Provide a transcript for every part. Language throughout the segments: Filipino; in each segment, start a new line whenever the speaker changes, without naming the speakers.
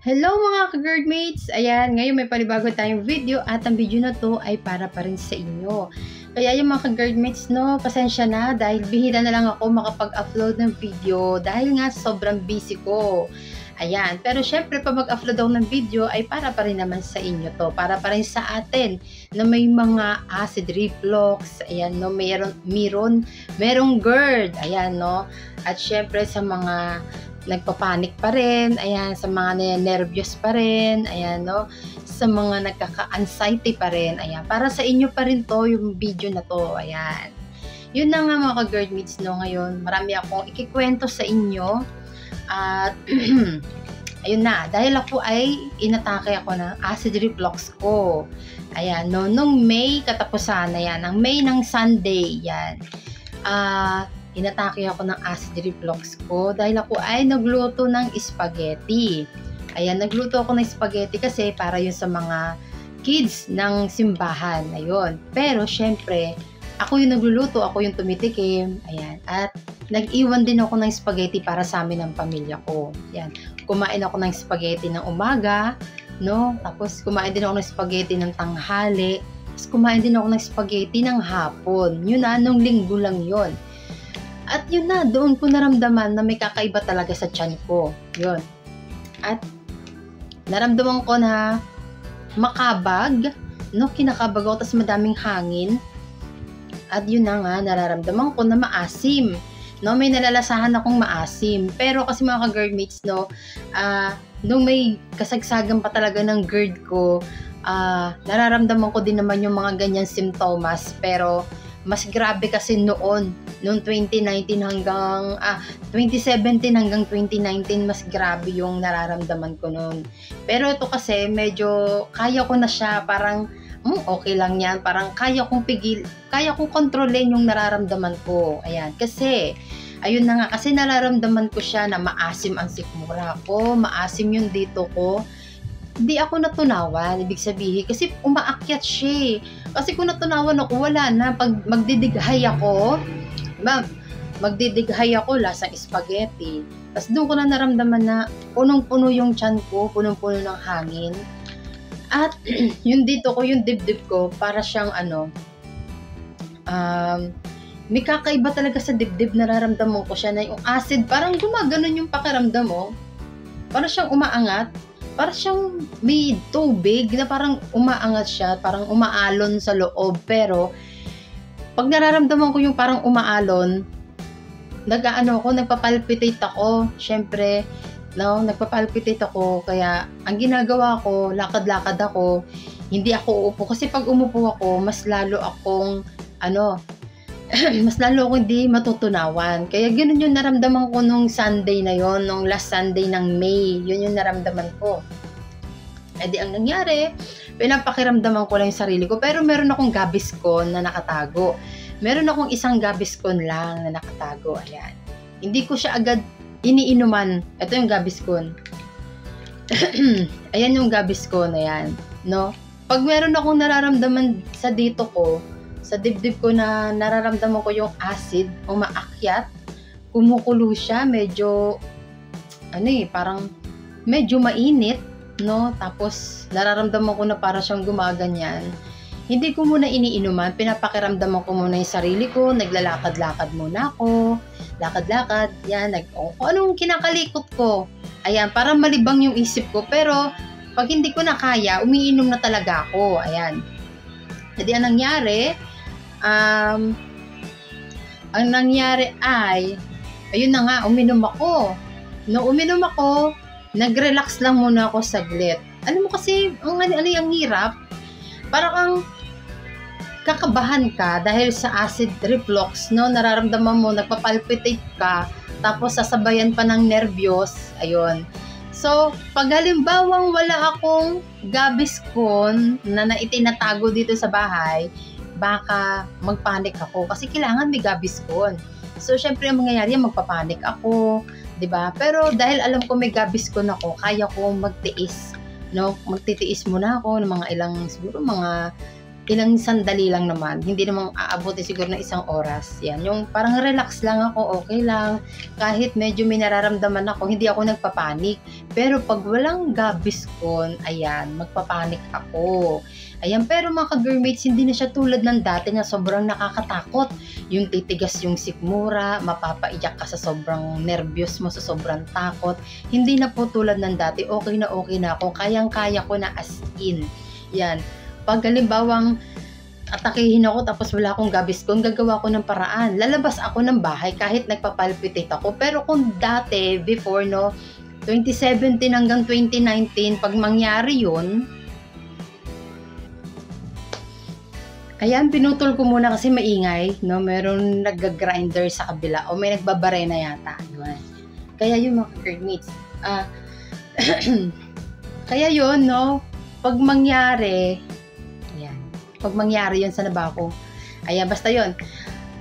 Hello mga ka-girlmates! Ayan, ngayon may panibago tayong video at ang video na to ay para pa rin sa inyo. Kaya yung mga ka-girlmates, no, pasensya na dahil bihira na lang ako makapag-upload ng video dahil nga sobrang busy ko. Ayan, pero syempre pag mag-upload ako ng video ay para pa rin naman sa inyo to. Para pa rin sa atin na may mga acid reflux, ayan, no, merong GERD, ayan, no. At syempre sa mga nagpapanik pa rin, ayan, sa mga nervyos pa rin, ayan, no, sa mga nagkaka-anxiety pa rin, ayan, para sa inyo pa rin to, yung video na to, ayan. Yun na nga mga ka-girlmates, no, ngayon, marami akong ikikwento sa inyo, at, ayun na, dahil ako ay inatake ako ng acid reflux ko, ayan, no, nung May katapusan, ayan, ng May ng Sunday, yan, inatake ako ng acid reflux ko dahil ako ay nagluto ng spaghetti. Ayan, nagluto ako ng spaghetti kasi para yun sa mga kids ng simbahan. Ayun. Pero syempre, ako yung nagluluto, ako yung tumitikim. Ayan. At nag-iwan din ako ng spaghetti para sa amin ng pamilya ko. Ayan. Kumain ako ng spaghetti ng umaga, no? Tapos kumain din ako ng spaghetti ng tanghali. Tapos kumain din ako ng spaghetti ng hapon. Yun na, nung linggo lang yun. At yun na, doon ko naramdaman na may kakaiba talaga sa tiyan ko. Yun. At naramdaman ko na makabag, no, kinakabag ako, tapos madaming hangin. At yun na nga, nararamdaman ko na maasim. No, may nalalasahan akong maasim. Pero kasi mga ka-girlmates, no, nung may kasagsagan pa talaga ng GERD ko, nararamdaman ko din naman yung mga ganyan simptomas. Pero mas grabe kasi noong 2019 hanggang 2017 hanggang 2019, mas grabe yung nararamdaman ko noon. Pero ito kasi medyo kaya ko na siya, parang okay lang yan, parang kaya kong kontrolin yung nararamdaman ko. Ayan, kasi ayun na nga, kasi nararamdaman ko siya na maasim ang sikmura ko, maasim yung dito ko. Hindi ako natunawan, ibig sabihin, kasi umaakyat siya. Kasi kung natunawan ako, wala na. Pag magdidighay ako, lasang spaghetti. Tapos doon ko na naramdaman na punong-puno yung tiyan ko, punong-puno ng hangin. At yung dito ko, yung dibdib ko, para siyang may kakaiba talaga sa dibdib, nararamdaman ko siya na yung acid, parang gumaganon yung pakiramdam mo. Para siyang umaangat. Parang siyang may tubig na parang umaangat siya, parang umaalon sa loob. Pero pag nararamdaman ko yung parang umaalon, nagpapalpitate ako. Syempre, no, nagpapalpitate ako. Kaya ang ginagawa ko, lakad-lakad ako. Hindi ako uupo kasi pag umupo ako, mas lalo akong hindi matutunawan. Kaya ganoon yung naramdaman ko nung Sunday na yon, nung last Sunday ng May. Yun yung naramdaman ko. E di ang nangyari, pinapakiramdaman ko lang yung sarili ko. Pero meron akong Gaviscon na nakatago. Meron akong isang Gaviscon lang na nakatago. Ayan. Hindi ko siya agad iniinuman. Ito yung Gaviscon. Ayan yung Gaviscon. Ayan. No? Pag meron akong nararamdaman sa dito ko, sa dibdib ko na nararamdaman ko yung acid, umaakyat, kumukulo siya, medyo, parang medyo mainit, no? Tapos, nararamdaman ko na para siyang gumaganyan. Hindi ko muna iniinuman, pinapakiramdaman ko muna yung sarili ko, naglalakad-lakad muna ako, lakad-lakad, yan, kung anong kinakalikot ko. Ayan, para malibang yung isip ko, pero, pag hindi ko na kaya, umiinom na talaga ako, ayan. Jadi, ang nangyari ay, ayun na nga, uminom ako. No, uminom ako, nag-relax lang muna ako saglit. Alam mo kasi, ang hirap, parang kang kakabahan ka dahil sa acid reflux, no, nararamdaman mo, nagpapalpitate ka, tapos sasabayan pa ng nervyos, ayun. So, pag halimbawang wala akong Gaviscon na itinatago dito sa bahay, baka magpanik ako kasi kailangan may Gaviscon. So, syempre ang mangyayari, magpapanik ako, 'di ba? Pero dahil alam ko may Gaviscon ako, kaya ko magtiis, no? Magtitiis muna ako ng mga ilang, siguro mga ilang sandali lang naman, hindi namang aabutin siguro ng 1 oras. Yan, yung parang relax lang ako, okay lang. Kahit medyo may nararamdaman ako, hindi ako nagpapanik. Pero pag walang Gaviscon, ayan, magpapanik ako. Ayan, pero mga ka-girlmates, hindi na siya tulad ng dati na sobrang nakakatakot. Yung titigas yung sikmura, mapapaiyak ka sa sobrang nervyos mo, sa sobrang takot. Hindi na po tulad ng dati, okay na ako. Kayang-kaya ko na as in. Yan. Pag halimbawang atakihin ako tapos wala akong Gaviscon, gagawa ko ng paraan. Lalabas ako ng bahay kahit nagpapalpitate ako. Pero kung dati, before 2017 hanggang 2019, pag mangyari yun, ayan, pinutol ko muna kasi maingay, meron nag-grinder sa kabila o may nagbabarena yata. Yun. Kaya yun mga girlmates. Kaya yun, pag mangyari, pag mangyari yun, sana ba ako? Ayan, basta yun.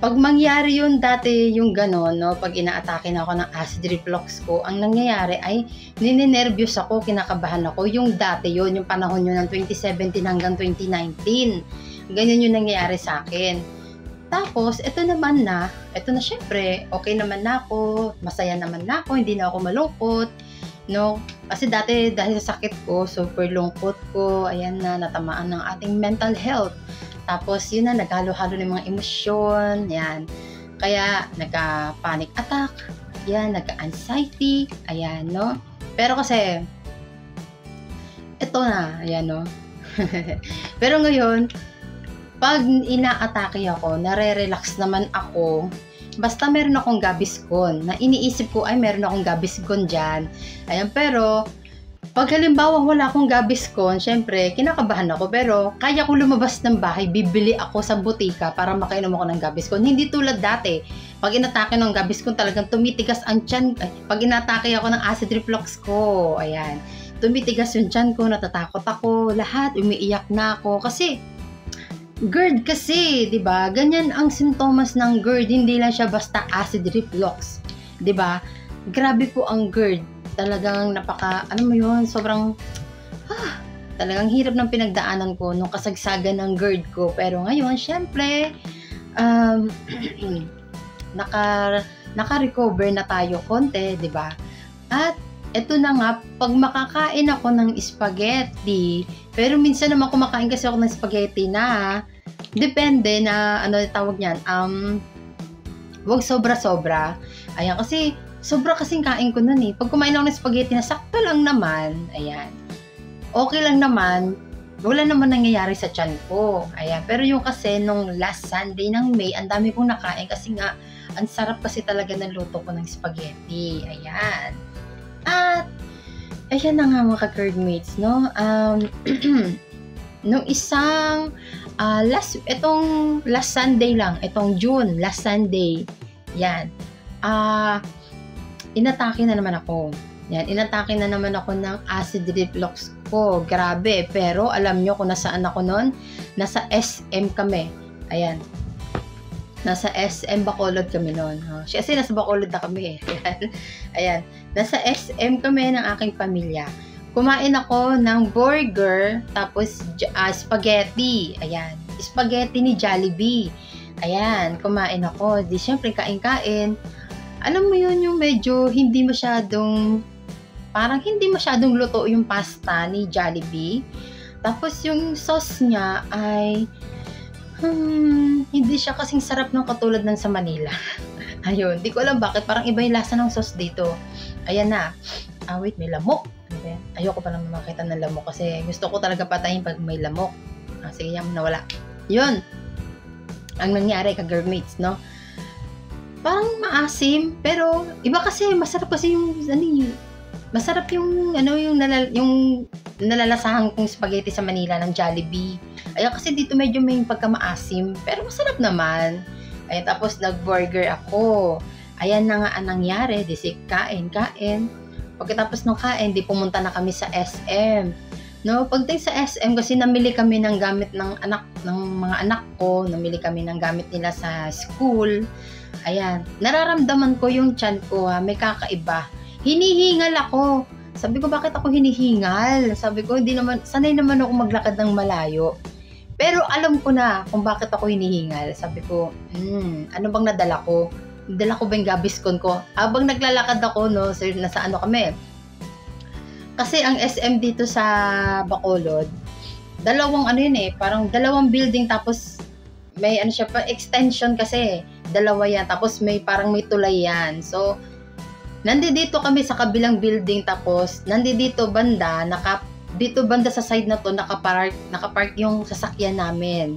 Pag mangyari yun dati, yung gano'n, pag inaatake na ako ng acid reflux ko, ang nangyayari ay nininervyos ako, kinakabahan ako. Yung dati yun, yung panahon yun ng 2017 hanggang 2019. Ganyan yung nangyayari sa akin. Tapos, ito na syempre, okay naman na ako, masaya naman na ako, hindi na ako malungkot. Kasi dati dahil sa sakit ko, super lungkot ko, ayan na, natamaan ng ating mental health. Tapos yun na, naghalo-halo ng mga emosyon, yan. Kaya nagka-panic attack, yan, nagka-anxiety, ayan, Pero kasi, ito na, ayan, Pero ngayon, pag inaatake ako, nare-relax naman ako, basta meron akong Gaviscon, na iniisip ko ay meron akong Gaviscon dyan. Ayan, pero pag halimbawa wala akong Gaviscon, syempre, kinakabahan ako. Pero kaya ko lumabas ng bahay, bibili ako sa butika para makainom ako ng Gaviscon. Hindi tulad dati. Pag inatake ng Gaviscon, talagang tumitigas ang tiyan. Pag inatake ako ng acid reflux ko, ayan, tumitigas yung tiyan ko, natatakot ako, lahat, umiiyak na ako. Kasi GERD kasi, 'di ba? Ganyan ang sintomas ng GERD, hindi lang siya basta acid reflux, 'di ba? Grabe po ang GERD. Talagang sobrang talagang hirap ng pinagdaanan ko nung kasagsagan ng GERD ko. Pero ngayon, syempre, naka-recover na tayo konti, 'di ba? At eto na nga, pag makakain ako ng spaghetti, pero minsan naman kumakain kasi ako ng spaghetti na, depende na, tawag niyan, wag sobra-sobra. Ayan, kasi, sobra kasing kain ko nun eh. Pag kumain ako ng spaghetti na sakto lang naman, ayan, okay lang naman, wala naman nangyayari sa tiyan ko. Ayan, pero yung kasi, nung last Sunday ng May, ang dami kong nakain kasi nga, ang sarap kasi talaga ng luto ko ng spaghetti. Ayan. At, ayan na nga mga ka-girlmates, nung isang, itong last Sunday lang, itong June, last Sunday, yan, inatake na naman ako. Yan, inatake na naman ako ng acid reflux ko. Grabe, pero alam nyo kung nasaan ako nun? Nasa SM kami. Ayan. Nasa SM Bacolod kami noon. Kasi nasa Bacolod na kami eh. Ayan. Nasa SM kami ng aking pamilya. Kumain ako ng burger, tapos spaghetti. Ayan. Spaghetti ni Jollibee. Ayan. Kumain ako. Di syempre kain-kain. Alam mo yun, yung medyo hindi masyadong luto yung pasta ni Jollibee. Tapos yung sauce niya ay hindi siya kasing sarap ng katulad ng sa Manila. Ayun, di ko alam bakit. Parang iba yung lasa ng sauce dito. Ayan na. Wait, may lamok. Okay. Ayoko pa lang makita ng lamok kasi gusto ko talaga patayin pag may lamok. Sige, yan, nawala. Yun. Ang nangyari ka-girlmates, Parang maasim, pero iba kasi, masarap kasi yung, masarap yung nalalasahan kong spaghetti sa Manila ng Jollibee. Ayan, kasi dito medyo may pagkamaasim, pero masarap naman. Ayan, tapos nag-burger ako. Ayan na nga ang nangyari, di kain. Pagkatapos ng kain, di pumunta na kami sa SM. Pagdating sa SM, kasi namili kami ng gamit ng mga anak ko, namili kami ng gamit nila sa school. Ayan, nararamdaman ko yung tiyan ko, may kakaiba. Hinihingal ako. Sabi ko, bakit ako hinihingal? Sabi ko, sanay naman ako maglakad ng malayo. Pero alam ko na kung bakit ako hinihingal. Sabi ko, ano bang nadala ko? Nadala ko ba yung Gaviscon ko? Habang naglalakad ako, no, so, nasa ano kami. Kasi ang SM dito sa Bacolod, dalawang ano yun parang dalawang building tapos may ano siya pa, extension kasi. Dalawa yan, tapos may parang may tulay yan. So, nandito kami sa kabilang building tapos nandito banda, dito banda sa side na to nakapark yung sasakyan namin.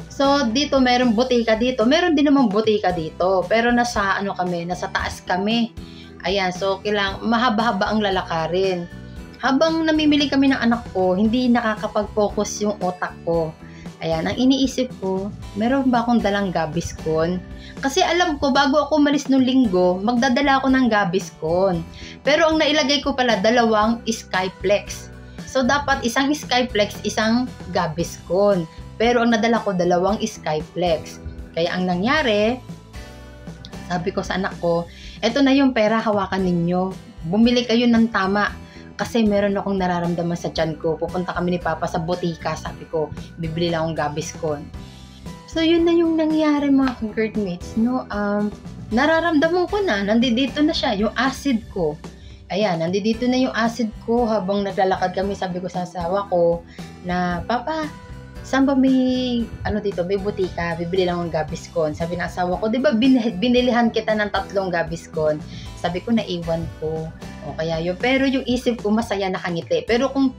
So dito merong butika dito, meron din namang butika dito, pero nasa ano kami, nasa taas kami. Ayan, so mahaba-haba ang lalakarin. Habang namimili kami ng anak ko, hindi nakakapag-focus yung utak ko. Ayan, ang iniisip ko, meron ba akong dalang Gaviscon? Kasi alam ko, bago ako umalis nung linggo, magdadala ako ng Gaviscon. Pero ang nailagay ko pala, dalawang Skyflex. So, dapat isang Skyflex, isang Gaviscon. Pero ang nadala ko, dalawang Skyflex. Kaya ang nangyari, sabi ko sa anak ko, eto na yung pera, hawakan ninyo. Bumili kayo ng tama. Kasi meron akong nararamdaman sa tiyan ko. Pupunta kami ni Papa sa butika. Sabi ko, bibili lang akong Gaviscon. So, yun na yung nangyari mga ka-girlmates, no? Nararamdaman ko na, nandito na siya, yung acid ko. Ayan, nandito na yung acid ko habang naglalakad kami. Sabi ko sa asawa ko na, Papa, saan ba may, may butika? Bibili lang ng Gaviscon. Sabi ng asawa ko, di ba binilihan kita ng 3 Gaviscon? Sabi ko, naiwan ko. O kaya yun. Pero yung isip ko, masaya nakangiti. Pero kung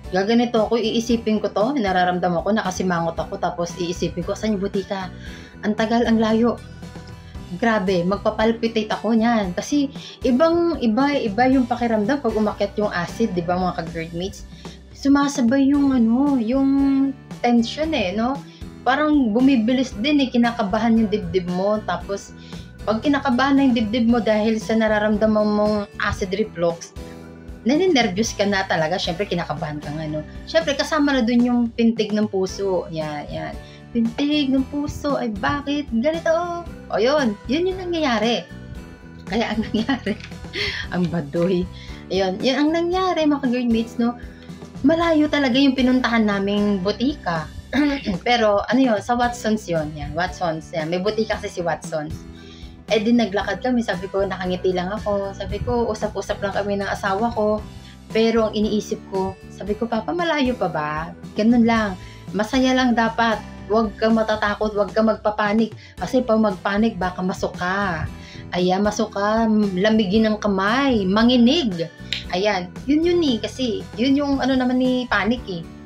gaganito ako, iisipin ko to, nararamdaman ko, nakasimangot ako, tapos iisipin ko, saan yung butika? Ang tagal, ang layo. Grabe, magpapalpitate ako niyan. Kasi iba yung pakiramdam pag umakyat yung acid, di ba mga ka-girlmates? Sumasabay yung yung tension no? Parang bumibilis din kinakabahan yung dibdib mo. Tapos, pag kinakabahan na yung dibdib mo dahil sa nararamdaman mong acid reflux, naninervyos ka na talaga. Siyempre, kinakabahan ka nga, no? Siyempre, kasama na dun yung pintig ng puso. Yan. Pintig ng puso. Ay, bakit? Ganito. O, yun yung nangyayari. Kaya ang nangyari, ang baduy. Ayun, yan ang nangyari, mga girlmates, no? Malayo talaga yung pinuntahan naming butika. Pero, sa Watson's yun. Yan, Watson's. Yan. May butika kasi si Watson's. Di naglakad kami, sabi ko, nakangiti lang ako. Sabi ko, usap-usap lang kami ng asawa ko. Pero ang iniisip ko, sabi ko, Papa, malayo pa ba? Ganun lang. Masaya lang dapat. Huwag kang matatakot, huwag kang magpapanik. Kasi pag magpanik, baka masuka. Ayan, masuka, lamigin ng kamay, manginig. Ayan, yun kasi yun yung naman ni panic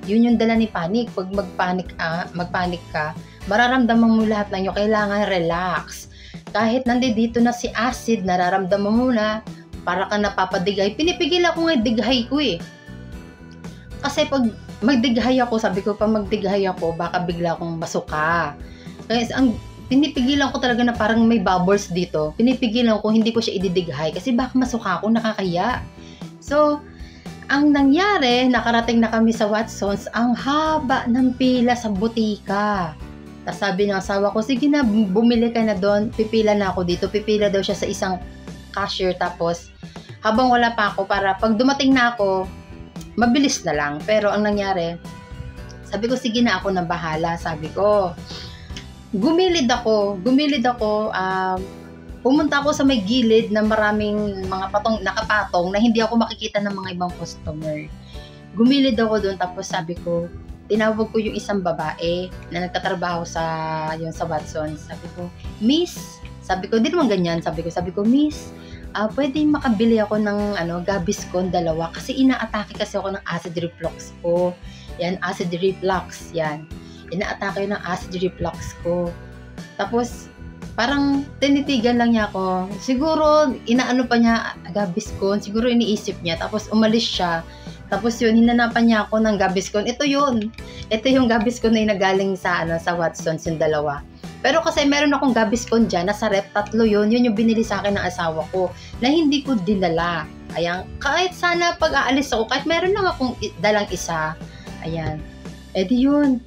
Yun yung dala ni panic. Pag magpanik ka, mararamdaman mo lahat ng kailangan relax. Kahit nandito na si acid, nararamdaman mo na, para ka napapadigay. Pinipigil ako nga dighay ko Kasi pag magdighay ako, sabi ko pa magdighay ako, baka bigla akong masuka. Kaya pinipigilan ko talaga na parang may bubbles dito. Pinipigilan ko, hindi ko siya ididighay kasi baka masuka ako, nakakaya. So, ang nangyari, nakarating na kami sa Watson's, ang haba ng pila sa butika. Tapos sabi ng asawa ko, sige na, bumili ka na doon, pipila na ako dito. Pipila daw siya sa isang cashier. Tapos, habang wala pa ako, para pag dumating na ako, mabilis na lang. Pero ang nangyari, sabi ko, sige na, ako na bahala. Sabi ko, gumilid ako, pumunta ako sa may gilid na maraming mga nakapatong na hindi ako makikita ng mga ibang customer. Gumilid ako doon, tapos sabi ko, tinawag ko yung isang babae na nagtatrabaho sa Watson's. Sabi ko, Miss, sabi ko, di naman ganyan, sabi ko, Miss, pwede makabili ako ng Gaviscon 2 kasi inaatake kasi ako ng acid reflux ko. Yan, acid reflux, yan. Inaatake ng acid reflux ko. Tapos, parang tinitigan lang niya ako. Siguro, inaano pa niya Gaviscon, siguro iniisip niya. Tapos, umalis siya. Tapos yun, hinanapan niya ako ng Gaviscon. Ito yung Gaviscon na nagaling sa Watson's, yung 2. Pero kasi meron akong Gaviscon dyan, nasa rep, 3 yun. Yun yung binili sa akin ng asawa ko, na hindi ko dinala. Ayan, kahit sana pag aalis ako, kahit meron lang akong dalang isa. Ayan, di yun.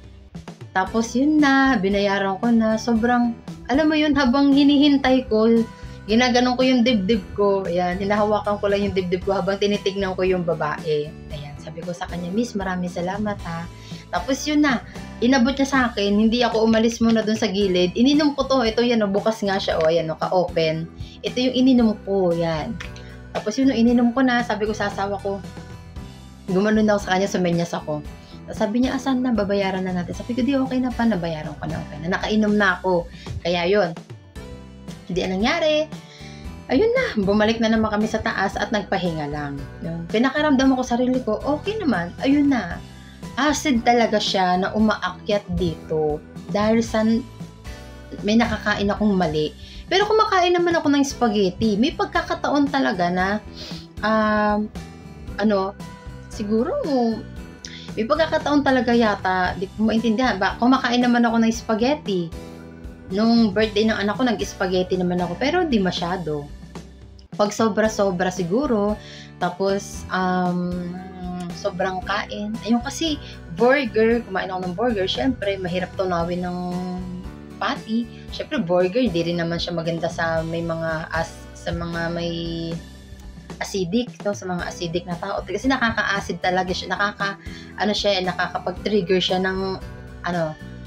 Tapos yun na, binayaran ko na, sobrang, alam mo yun, habang hinihintay ko, ginaganon ko yung dibdib ko. Ayan, hinahawakan ko lang yung dibdib ko habang tinitignan ko yung babae. Ayan, sabi ko sa kanya, Miss, maraming salamat ha. Tapos yun na, inabot niya sa akin, hindi ako umalis muna dun sa gilid. Ininom ko to, ito yan, bukas nga siya, ayan, ka-open. Ito yung ininom ko, yan. Tapos yun, ininom ko na, sabi ko sa asawa ko, gumanon na ako sa kanya, sumenyas ako. Sabi niya, asan na, babayaran na natin. Sabi ko, di okay na pa, nabayaran ko na, okay na. Nakainom na ako. Kaya yun, hindi ang nangyari. Ayun na, bumalik na naman kami sa taas at nagpahinga lang. Yun. Pinakaramdam ko sarili ko, okay naman, ayun na. Acid talaga siya na umaakyat dito dahil sa may nakakain akong mali. Pero kumakain naman ako ng spaghetti. May pagkakataon talaga na siguro may pagkakataon talaga yata, di ko maintindihan. Kumakain naman ako ng spaghetti. Nung birthday ng anak ko, nag-spaghetti naman ako. Pero hindi masyado. Pag sobra-sobra siguro. Tapos, sobrang kain. Ayun kasi, burger, kumain ako ng burger, syempre, mahirap tunawin ng patty. Syempre, burger, di rin naman siya maganda sa may mga, sa mga may acidic, no? Sa mga acidic na tao. Kasi nakaka-acid talaga siya, nakakapag-trigger siya ng,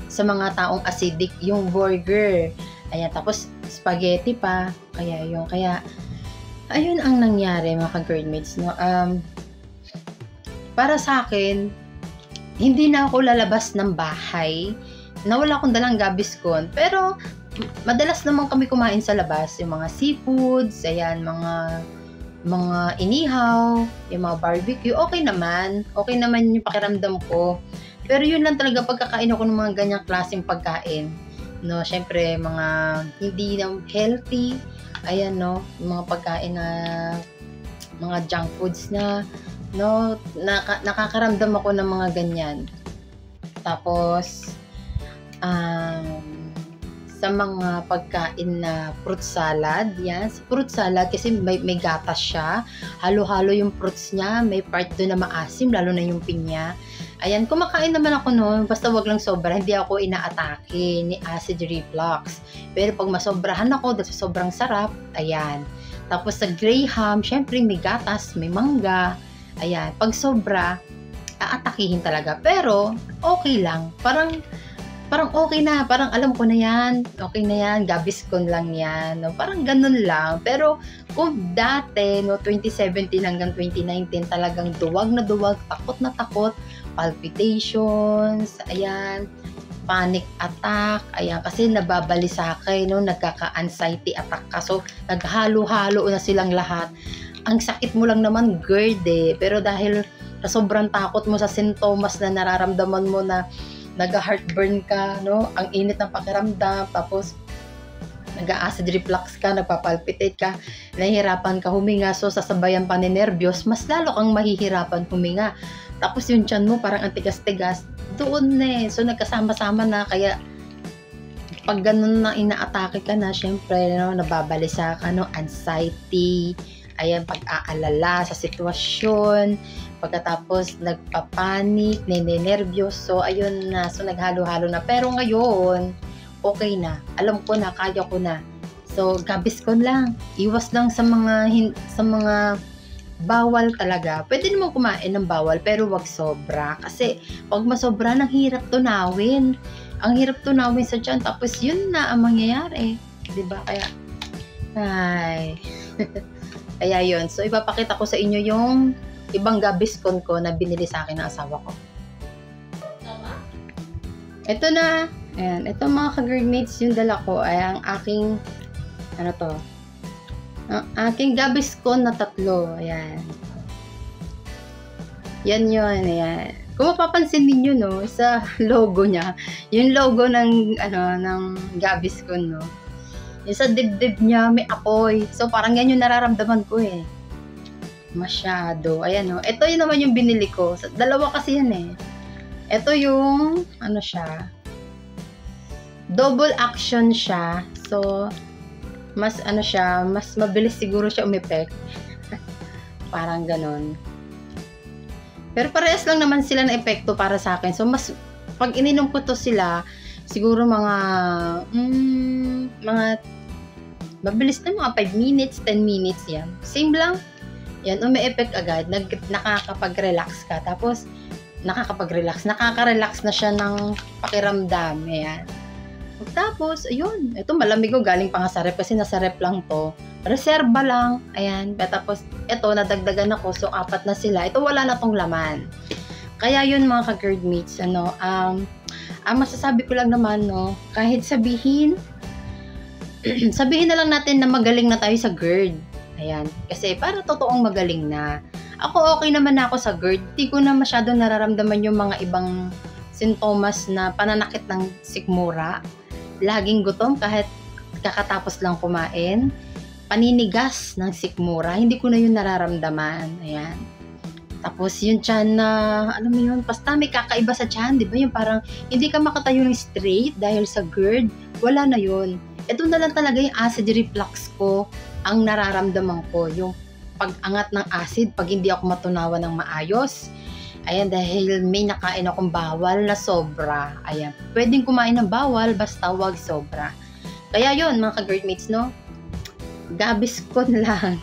sa mga taong acidic, yung burger. Ayan, tapos, spaghetti pa, kaya, ayun ang nangyari, mga ka-girlmates, no? Para sa akin, hindi na ako lalabas ng bahay na wala akong dalang Gaviscon. Pero, madalas naman kami kumain sa labas. Yung mga seafoods, ayan, mga inihaw, yung mga barbecue. Okay naman yung pakiramdam ko. Pero yun lang talaga pagkakain ako ng mga ganyang klaseng pagkain. No, syempre, mga hindi na healthy. Ayan, no, yung mga pagkain na, mga junk foods na, no, nakakaramdam ako ng mga ganyan. Tapos, sa mga pagkain na fruit salad, yan, sa fruit salad kasi may gatas siya, halo-halo yung fruits niya, may part doon na maasim, lalo na yung pinya. Ayan, kumakain naman ako noon, basta wag lang sobra, hindi ako inaatake ni acid reflux. Pero pag masobrahan ako, dahil sa sobrang sarap, ayan. Tapos sa Graham, syempre may gatas, may mangga. Ayan, pag sobra, aatakihin talaga. Pero, okay lang. Parang okay na. Parang alam ko na yan. Okay na yan. Gaviscon lang yan. No? Parang ganun lang. Pero, kung dati, no, 2017 hanggang 2019, talagang duwag na duwag, takot na takot, palpitations, ayan, panic attack, ayan, kasi nababali sa akin, no, nagkaka-anxiety attack ka. So, naghalo-halo na silang lahat. Ang sakit mo lang naman, GERD pero dahil sa sobrang takot mo sa sintomas na nararamdaman mo na nag-heartburn ka, no, ang init ng pakiramdam, tapos nag-acid reflux ka, nagpapalpitate ka, nahihirapan ka huminga, so sasabayan pa ni nervyos, mas lalo kang mahihirapan huminga. Tapos yung tiyan mo parang antigas-tigas, doon na so nagkasama-sama na, kaya pag ganun na inaatake ka na, syempre, no, nababalisa ka, no, anxiety, ayan, pag-aalala sa sitwasyon, pagkatapos nagpapanik, ninenervyos, so ayun na, so naghalo-halo na. Pero ngayon, okay na, alam ko na, kaya ko na. So, Gaviscon lang, iwas lang sa mga bawal talaga. Pwede naman kumain ng bawal, pero wag sobra. Kasi, pag masobra, ang hirap tunawin. Ang hirap tunawin sa tiyan, tapos yun na ang mangyayari. Diba? Kaya, ay... Kaya yun. So, ipapakita ko sa inyo yung ibang Gaviscon ko na binili sa akin ng asawa ko. Ito na. Ayan. Ito mga ka-girlmates, yung dala ko ay ang aking, ang aking Gaviscon na 3. Ayan. Yan yun. Ayan. Kung mapapansin ninyo, no, sa logo niya, yung logo ng Gaviscon, no, yung sa dibdib niya, may apoy. So, parang yan yung nararamdaman ko eh. Masyado. Ayan o. Ito yun naman yung binili ko. Dalawa kasi yan eh. Ito yung, siya. Double action siya. So, mas mas mabilis siguro siya umepek. Parang ganon. Pero parehas lang naman sila na epekto para sa akin. So, pag ininom ko to sila, siguro mga mabilis na, mga 5 minutes, 10 minutes yan. Same lang. Yan, umi-effect agad. Nakakapag-relax ka. Tapos, nakakapag-relax. Nakaka-relax na siya ng pakiramdam. Ayan. Tapos, ayun. Ito malamig ko. Galing pa nga sa rep kasi nasa rep lang to. Reserba lang. Ayan. Tapos, ito nadagdagan ako. So, 4 na sila. Ito wala na tong laman. Kaya yun mga ka-GERD-mates. Ang masasabi ko lang naman, no, kahit sabihin na lang natin na magaling na tayo sa GERD. Ayan. Kasi para totoong magaling na. Ako okay naman na ako sa GERD. Di ko na masyadong nararamdaman yung mga ibang sintomas na pananakit ng sikmura. Laging gutom kahit kakatapos lang kumain. Paninigas ng sikmura. Hindi ko na yun nararamdaman. Ayan. Tapos yung tiyan na, alam mo yun, basta may kakaiba sa tiyan. Di ba? Yung parang hindi ka makatayo ng straight dahil sa GERD. Wala na yun. Ito na lang talaga yung acid reflux ko ang nararamdaman ko. Yung pag-angat ng acid pag hindi ako matunawan ng maayos. Ayan, dahil may nakain akong bawal na sobra. Ayan, pwedeng kumain ng bawal basta wag sobra. Kaya yun, mga ka-GERD-mates, no? Gaviscon lang.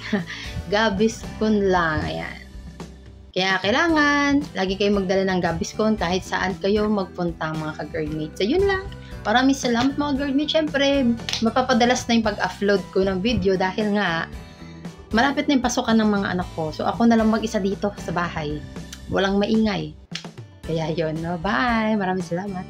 Gaviscon lang. Ayan. Kaya kailangan, lagi kayo magdala ng Gaviscon kahit saan kayo magpunta, mga ka-GERD-mates. So, yun lang. Maraming salamat, mga GERD-mates. Siyempre, mapapadalas na yung pag-upload ko ng video dahil nga, malapit na yung pasukan ng mga anak ko. So, ako na lang mag-isa dito sa bahay. Walang maingay. Kaya yun, no? Bye! Maraming salamat.